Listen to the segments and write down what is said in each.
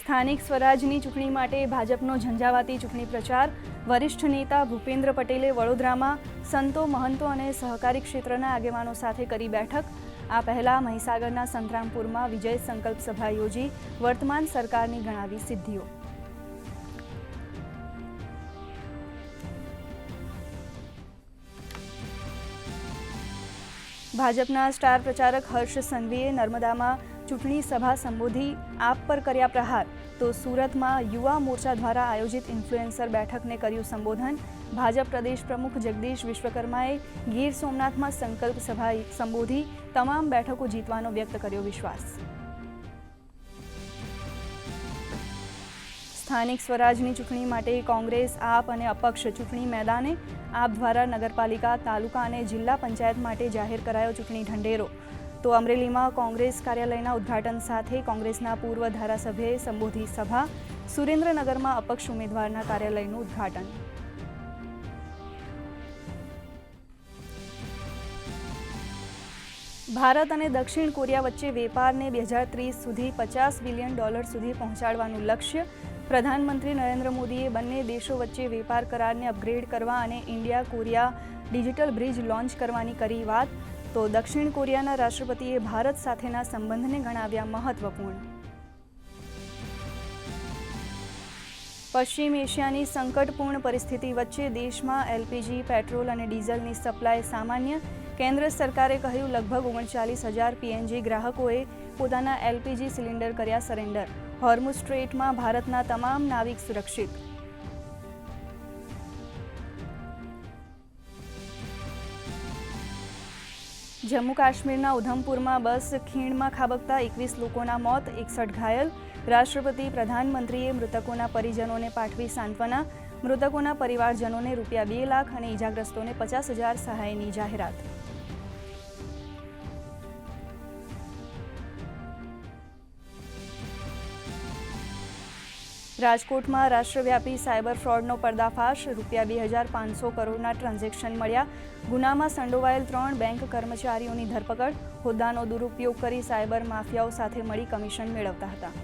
સ્થાનિક સ્વરાજની ચૂંટણી માટે ભાજપનો ઝંઝાવાતી ચૂંટણી પ્રચાર. વરિષ્ઠ નેતા ભૂપેન્દ્ર પટેલે વડોદરામાં સંતો, મહંતો અને સહકારી ક્ષેત્રના આગેવાનો સાથે કરી બેઠક. આ પહેલા મહીસાગરના સંતરામપુરમાં વિજય સંકલ્પ સભા યોજી વર્તમાન સરકારની ગણાવી સિદ્ધિઓ. ભાજપના સ્ટાર પ્રચારક હર્ષ સંઘવીએ નર્મદામાં ચૂંટણી સભા સંબોધી આપ પર કર્યા પ્રહાર. તો સુરતમાં યુવા મોરચા દ્વારા આયોજિત ઇન્ફ્લુએન્સર બેઠકને કર્યું સંબોધન. ભાજપ પ્રદેશ પ્રમુખ જગદીશ વિશ્વકર્માએ ગીર સોમનાથમાં સંકલ્પ સભા સંબોધી તમામ બેઠકો જીતવાનો વ્યક્ત કર્યો વિશ્વાસ. સ્થાનિક સ્વરાજની ચૂંટણી માટે કોંગ્રેસ, આપ અને અપક્ષ ચૂંટણી મેદાને. આપ દ્વારા નગરપાલિકા, તાલુકા અને જિલ્લા પંચાયત માટે જાહેર કરાયો ચૂંટણી ઢંઢેરો. તો અમરેલીમાં કોંગ્રેસ કાર્યાલયના ઉદ્ઘાટન સાથે કોંગ્રેસના પૂર્વ ધારાસભ્યએ સંબોધી સભા. સુરેન્દ્રનગરમાં અપક્ષ ઉમેદવારના કાર્યાલયનું ઉદ્ઘાટન. ભારત અને દક્ષિણ કોરિયા વચ્ચે વેપારને 2030 સુધી $50 બિલિયન સુધી પહોંચાડવાનું લક્ષ્ય. પ્રધાનમંત્રી નરેન્દ્ર મોદીએ બંને દેશો વચ્ચે વેપાર કરારને અપગ્રેડ કરવા અને India Korea digital bridge launch કરવાની કરી વાત. તો દક્ષિણ કોરિયાના રાષ્ટ્રપતિએ ભારત સાથેના સંબંધને ગણાવ્યા મહત્વપૂર્ણ. પશ્ચિમ એશિયાની સંકટપૂર્ણ પરિસ્થિતિ વચ્ચે દેશમાં LPG, પેટ્રોલ અને ડીઝલની સપ્લાય સામાન્ય. કેન્દ્ર સરકારે કહ્યું લગભગ 39,000 PNG ગ્રાહકોએ પોતાના LPG સિલિન્ડર કર્યા સરેન્ડર. હોર્મુઝ સ્ટ્રેટમાં ભારતના તમામ નાવિક સુરક્ષિત. જમ્મુ કાશ્મીરના ઉધમપુરમાં બસ ખીણમાં ખાબકતા 21 લોકોના મોત, 61 ઘાયલ. રાષ્ટ્રપતિ, પ્રધાનમંત્રીએ મૃતકોના પરિજનોને પાઠવી સાંત્વના. મૃતકોના પરિવારજનોને ₹2 લાખ અને ઇજાગ્રસ્તોને 50,000 સહાયની જાહેરાત. રાજકોટમાં રાષ્ટ્રવ્યાપી સાયબર ફ્રોડનો પર્દાફાશ. ₹2,500 કરોડના ટ્રાન્ઝેક્શન મળ્યા. ગુનામાં સંડોવાયેલ 3 બેંક કર્મચારીઓની ધરપકડ. હોદ્દાનો દુરુપયોગ કરી સાયબર માફિયાઓ સાથે મળી કમિશન મેળવતા હતા.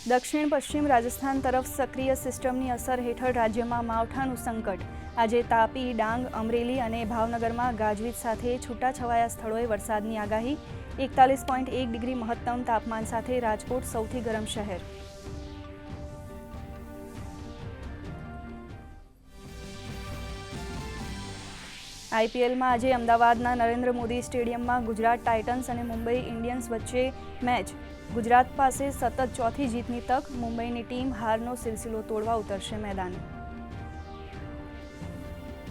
દક્ષિણ પશ્ચિમ રાજસ્થાન તરફ સક્રિય સિસ્ટમની અસર હેઠળ રાજ્યમાં માવઠાનું સંકટ. આજે તાપી, ડાંગ, અમરેલી અને ભાવનગરમાં ગાજવીજ સાથે છૂટાછવાયા સ્થળોએ વરસાદની આગાહી. 41.1 ડિગ્રી મહત્તમ તાપમાન સાથે રાજકોટ સૌથી ગરમ શહેર. IPLમાં આજે અમદાવાદના નરેન્દ્ર મોદી સ્ટેડિયમમાં ગુજરાત ટાઇટન્સ અને મુંબઈ ઇન્ડિયન્સ વચ્ચે મેચ. ગુજરાત પાસે સતત ચોથી જીતની તક. મુંબઈની ટીમ હારનો સિલસિલો તોડવા ઉતરશે મેદાને.